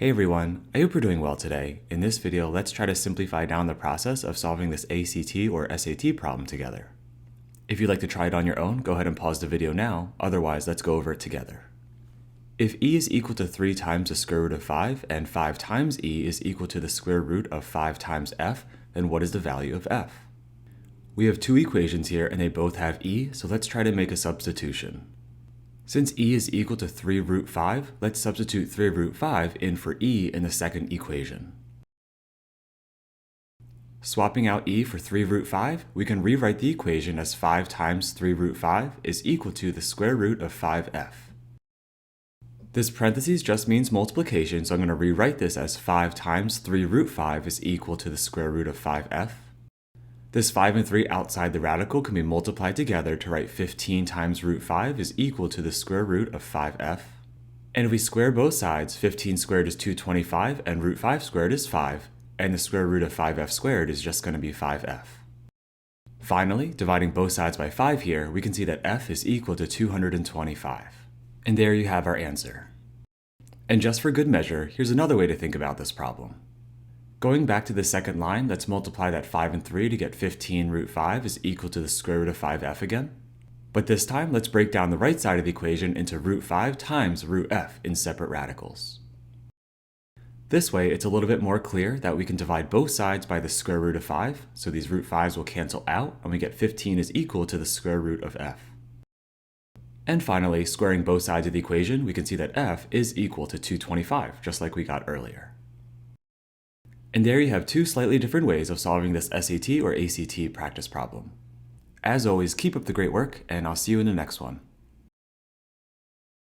Hey everyone, I hope you're doing well today. In this video, let's try to simplify down the process of solving this ACT or SAT problem together. If you'd like to try it on your own, go ahead and pause the video now, otherwise let's go over it together. If e is equal to 3 times the square root of 5 and 5 times e is equal to the square root of 5 times f, then what is the value of f? We have two equations here and they both have e, so let's try to make a substitution. Since e is equal to 3 root 5, let's substitute 3 root 5 in for e in the second equation. Swapping out e for 3 root 5, we can rewrite the equation as 5 times 3 root 5 is equal to the square root of 5f. This parentheses just means multiplication, so I'm going to rewrite this as 5 times 3 root 5 is equal to the square root of 5f. This 5 and 3 outside the radical can be multiplied together to write 15 times root 5 is equal to the square root of 5f. And if we square both sides, 15 squared is 225 and root 5 squared is 5, and the square root of 5f squared is just going to be 5f. Finally, dividing both sides by 5 here, we can see that f is equal to 225. And there you have our answer. And just for good measure, here's another way to think about this problem. Going back to the second line, let's multiply that 5 and 3 to get 15 root 5 is equal to the square root of 5f again. But this time, let's break down the right side of the equation into root 5 times root f in separate radicals. This way, it's a little bit more clear that we can divide both sides by the square root of 5, so these root 5s will cancel out, and we get 15 is equal to the square root of f. And finally, squaring both sides of the equation, we can see that f is equal to 225, just like we got earlier. And there you have two slightly different ways of solving this SAT or ACT practice problem. As always, keep up the great work, and I'll see you in the next one.